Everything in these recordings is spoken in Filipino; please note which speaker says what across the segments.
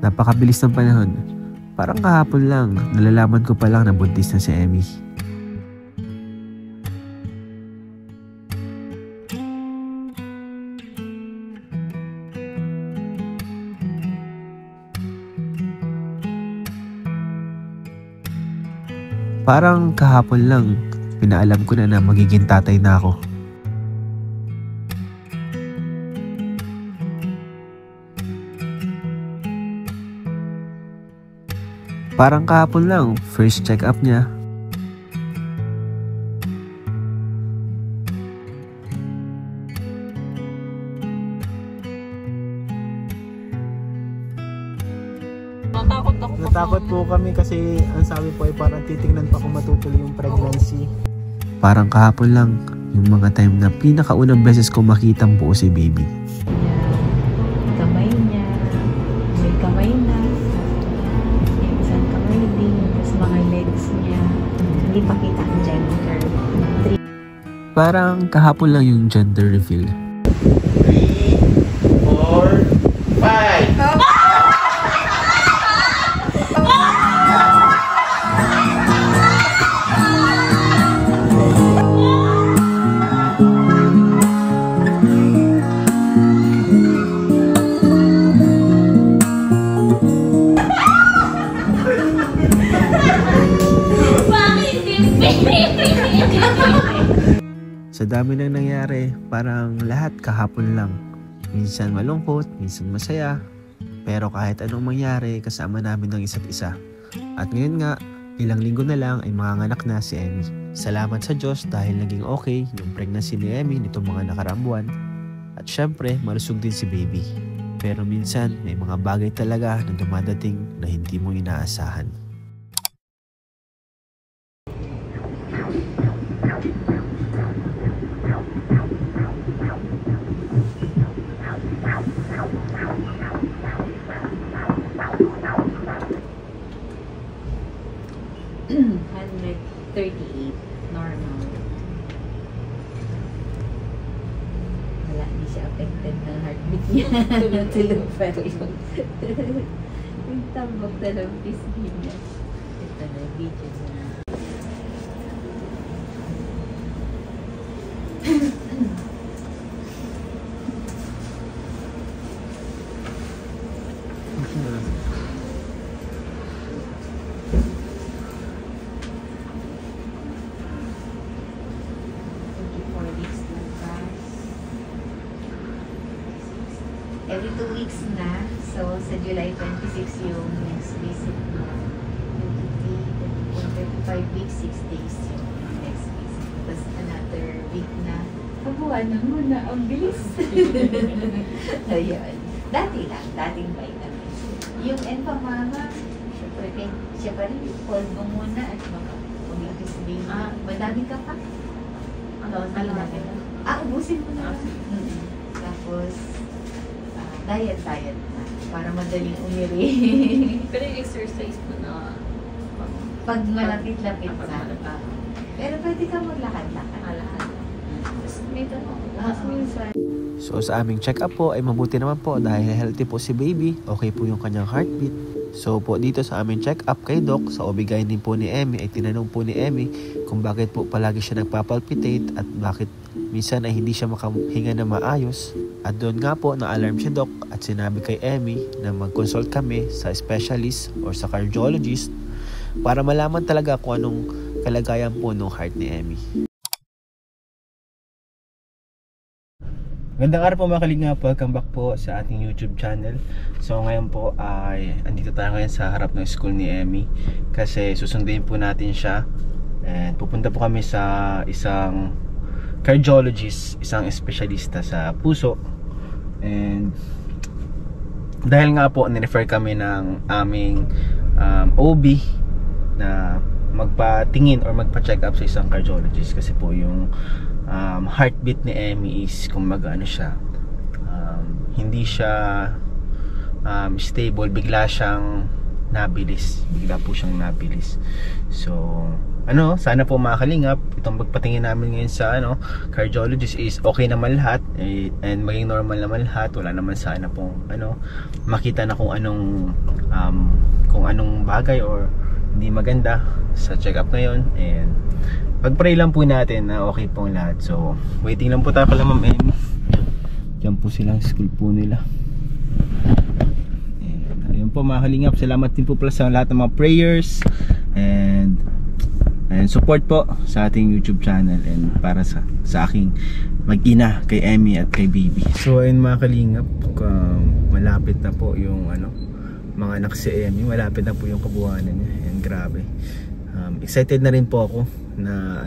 Speaker 1: Napakabilis ng panahon. Parang kahapon lang, nalalaman ko pa lang na buntis na si Emmy. Parang kahapon lang, pinaalam ko na magiging tatay na ako. Parang kahapon lang, first check-up niya.
Speaker 2: Natakot po kami kasi ang sabi po ay parang titingnan pa kung matutuloy yung pregnancy.
Speaker 1: Parang kahapon lang, yung mga time na pinakaunang beses ko makitang buo si baby.
Speaker 3: Kamay niya, may kamay na, yung isang kamay din, tapos mga legs niya, hindi pa kita ang gender.
Speaker 1: Parang kahapon lang yung gender reveal.
Speaker 2: 3, 4, 5!
Speaker 1: Sa dami nang nangyari, parang lahat kahapon lang. Minsan malungkot, minsan masaya. Pero kahit anong mangyari, kasama namin ng isa't isa. At ngayon nga, ilang linggo na lang ay manganganak na si Emmy. Salamat sa Diyos dahil naging okay yung pregnancy ni Emmy nitong mga nakaraang buwan. At syempre, malusog din si baby. Pero minsan, may mga bagay talaga na dumadating na hindi mo inaasahan.
Speaker 3: Normal. Wala, hindi siya affected ng heartbeat niya. Tulog pa rin. Yung tambok na ng pisngi niya. Ito na, video na. Every 2 weeks na. So, sa July 26 yung next visit mo. 25 weeks, 6 days yung next visit. Tapos another week na. Kabuhanan mo na. Ang bilis. Ayan. Dati lang. Dating vitamins. Yung Enfamama, syempre, siya pa rin. Hold mo muna at mag-umitis baby. Madami ka pa? Ubusin mo na. Tapos, diet na. Para madaling umiri.
Speaker 4: Pero yung exercise mo na
Speaker 3: pag malapit-lapit na. Pero pwede ka maglakad-lakad.
Speaker 4: Tapos may tanong. Minsan.
Speaker 1: So sa aming check-up po ay mabuti naman po dahil healthy po si baby, okay po yung kanyang heartbeat. So po dito sa aming check-up kay Doc, sa OB-GYN din po ni Emmy, ay tinanong po ni Emmy kung bakit po palagi siya nagpapalpitate at bakit minsan ay hindi siya makahinga na maayos. At doon nga po na-alarm si Doc at sinabi kay Emmy na mag-consult kami sa specialist or sa cardiologist para malaman talaga kung anong kalagayan po ng heart ni Emmy.
Speaker 2: Magandang araw po mga kalinga, welcome back po sa ating YouTube channel. So ngayon po ay andito tayo ngayon sa harap ng school ni Emmy kasi susundin po natin siya and pupunta po kami sa isang cardiologist, isang espesyalista sa puso. And dahil nga po nirefer kami ng aming OB na magpatingin or magpa-check up sa isang cardiologist kasi po yung heartbeat ni Emmy is kumbaga ano siya, hindi siya stable, bigla po siyang nabilis. So sana po mga kalingap, itong pagpatingin namin ngayon sa cardiologist is okay naman lahat, and maging normal naman lahat. Wala naman sana pong makita na kung anong bagay or hindi maganda sa check-up ngayon. And pag-pray lang po natin na okay pong lahat. So waiting lang po tayo kala Ma'am Emmy. Diyan po silang school po nila. And ayun po mga kalingap, salamat din po pala sa lahat ng mga prayers and support po sa ating YouTube channel and para sa aking mag-ina kay Emmy at kay Baby. So ayun mga kalingap, malapit na po yung mga anak si Emmy, malapit na po yung kabuhanan niya. And grabe, excited na rin po ako na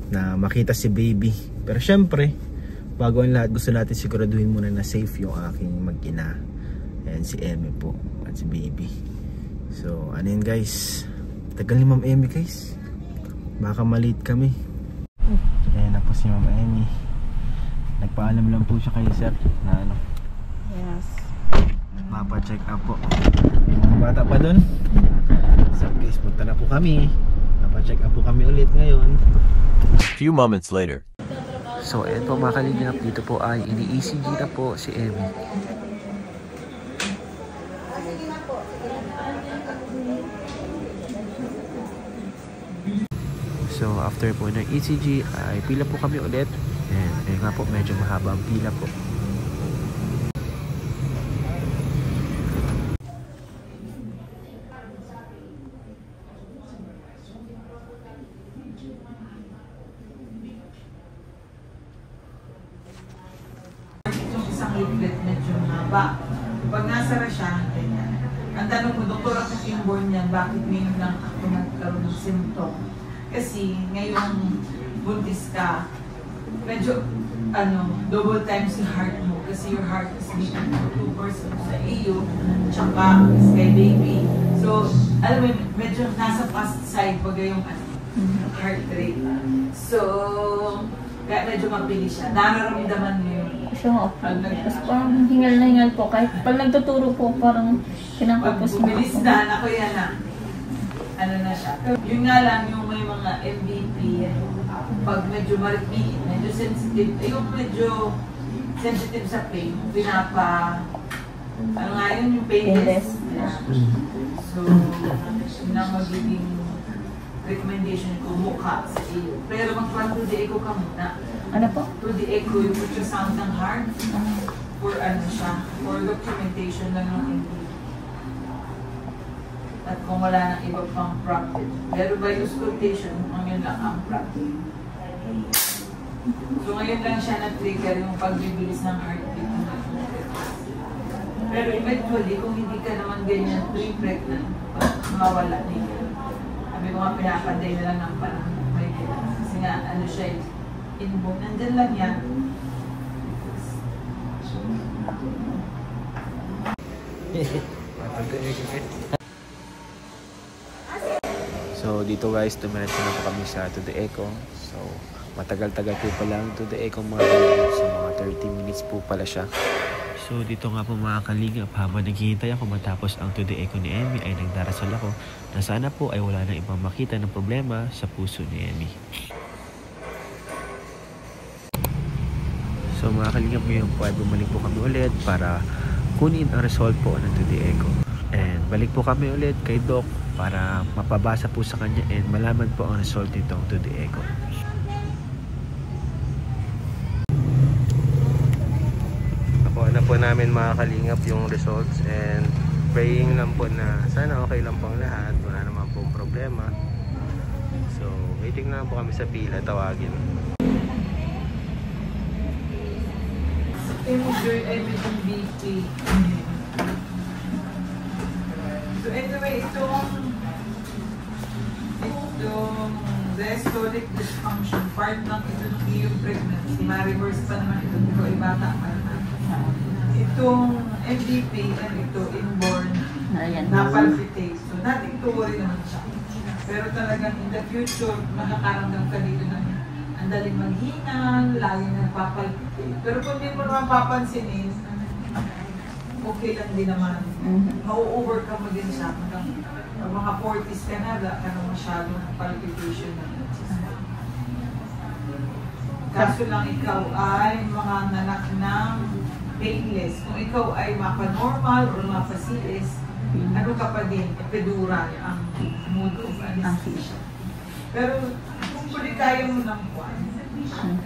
Speaker 2: na makita si Baby. Pero syempre, bago ang lahat, gusto natin siguraduhin muna na safe yung aking mag-ina and si Emmy po at si Baby. So yun guys, tagal ni Ma'am Emmy guys, baka malate kami. Ayan na po si Ma'am Emmy. Nagpaalam lang po siya kay sir na
Speaker 3: Yes.
Speaker 2: mapa-check up po. Mga bata pa dun. So guys, punta na po kami. Mapa-check up po kami ulit ngayon.
Speaker 5: Few moments later.
Speaker 1: So ayan po mga kalingap, dito po ay ini-ECG na po si Emmy. So after po ng ECG ay pila po kami ulit. And ayun nga po, medyo mahaba ang pila po.
Speaker 6: Yung isang leaflet medyo mahaba. Pag nasara siya, ganyan. Ang tanong ko, doktor, ako inborn niyan, bakit ngayon lang ako nagkaroon ng symptom? Kasi ngayong buntis ka, medyo double times yung heart mo kasi your heart is beating for 2 persons sa iyo tsaka kay Baby. So alam mo, medyo nasa fast side pag yung heart rate. So kaya medyo mabilis siya. Nararamdaman mo yun.
Speaker 4: Siya nga okay. Tapos parang hingal na hingal po. Kahit pag nagtuturo po, parang
Speaker 6: Pag
Speaker 4: kinakapos na
Speaker 6: bumilis
Speaker 4: ako.
Speaker 6: na, ako yan na. Na siya. Yun nga lang, yung may mga MVP, pag medyo maripit, medyo sensitive, yung medyo sensitive sa pain, yung painless. Yeah. So, yun ang magiging recommendation ko, mukha sa iyo. Pero magpa-2 the echo ka muna.
Speaker 4: Ano po?
Speaker 6: 2 the echo, yung ultrasound ng heart, for for documentation lang ng MVP. At kung wala nang iba pang practice. Pero by auscultation, yun lang ang practice. So ngayon lang siya na-trigger yung pagbibilis ng heartbeat. Pero eventually, kung hindi ka naman ganyan pre-pregnant, mawala niya. Sabi ko nga, pinapanday na lang ng panahon. Kasi nga, siya, inborn. Nandyan lang yan.
Speaker 1: So dito guys, dumiretso na po kami sa To The Echo. So matagal-tagal po pala ang To The Echo mga kalingap. So mga 30 minutes po pala siya. So dito nga po mga kalingap, habang naghihintay ako matapos ang To The Echo ni Emmy ay nagdarasal ako na sana po ay wala nang ibang makita ng problema sa puso ni Emmy. So mga kalingap, ngayon po ay bumalik po kami ulit para kunin ang result po ng To The Echo. And balik po kami ulit kay Doc para mapabasa po sa kanya and malaman po ang result nitong To The Echo.
Speaker 2: Nakuha na po namin mga kalingap yung results and praying lang po na sana okay lang pong lahat, wala naman pong problema. So waiting na po kami sa pila, tawagin.
Speaker 6: Enjoy everything BP. So anyway, itong diastolic dysfunction, part ng ito ng iyong pregnancy, ma-reverse pa naman ito, pero ay bata pa naman. Itong MVP and ito inborn, na-palpitate. So nothing to worry naman siya. Pero talagang in the future, makakaramdam ka dito ng ang daling maghingal, laging nagpapalpitate. Pero kung hindi mo naman papansinin, okay lang din naman. Ma-overcome mo din siya. Pag mga 40s ka na, wala ka na masyadong palpitation na. Kaso lang ikaw ay mga nanak ng painless. Kung ikaw ay mapa-normal or mapa-CS, ano ka pa din, epidural ang mode of anesthesia. Pero kung pwede kaya mo ng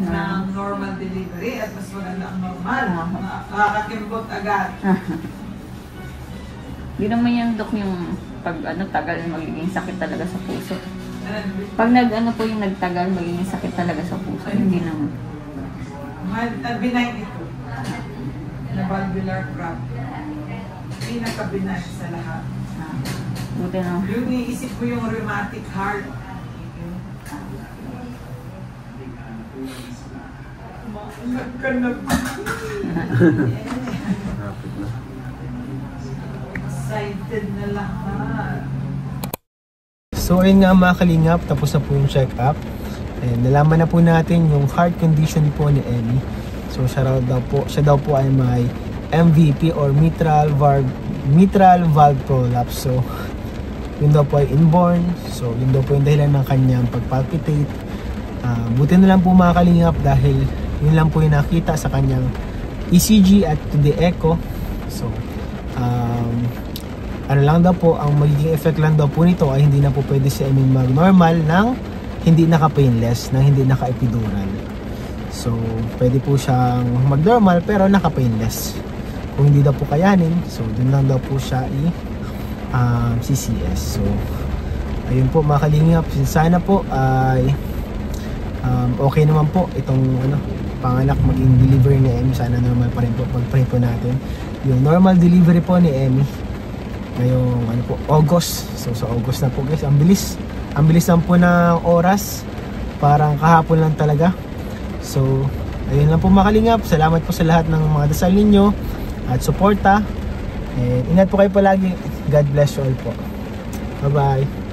Speaker 6: ng normal delivery at mas maganda ang normal, nakakakimbot agad.
Speaker 4: Hindi naman yung dok yung pag tagal magiging sakit talaga sa puso. Pag po yung nagtagal, magiging sakit talaga sa puso. Hindi naman.
Speaker 6: Benign ito. Na valvular problem. Pinaka-benign sa lahat.
Speaker 4: Buti na.
Speaker 6: Yung iisip mo yung rheumatic heart. Excited na lahat.
Speaker 2: So ayun nga mga kalingap, tapos na po yung check-up. And nalaman na po natin yung heart condition po ni Emmy. So siya daw po ay may MVP or mitral valve prolapse. So yun daw po ay inborn. So yun daw po yung dahilan ng kanyang pagpalpitate. Buti na lang po mga kalingap dahil yun lang po yung nakita sa kanyang ECG at to the echo. So ano lang daw po, ang magiging effect lang daw po nito ay hindi na po pwede si Emmy mag-normal ng hindi naka-painless, ng hindi naka-epidural. So, pwede po siyang mag-normal pero naka-painless. Kung hindi daw po kayanin, so dun lang daw po siya CCS. So, ayun po mga kalingap, sana po ay okay naman po itong panganak maging delivery ni Emmy. Sana normal pa rin po, pag-pray po natin yung normal delivery po ni Emmy ngayong August. So sa August na po guys, ang bilis lang po ng oras, parang kahapon lang talaga. So ayun lang po mga kalingap, salamat po sa lahat ng mga dasal ninyo at suporta, and ingat po kayo palagi. God bless you all po. Bye bye.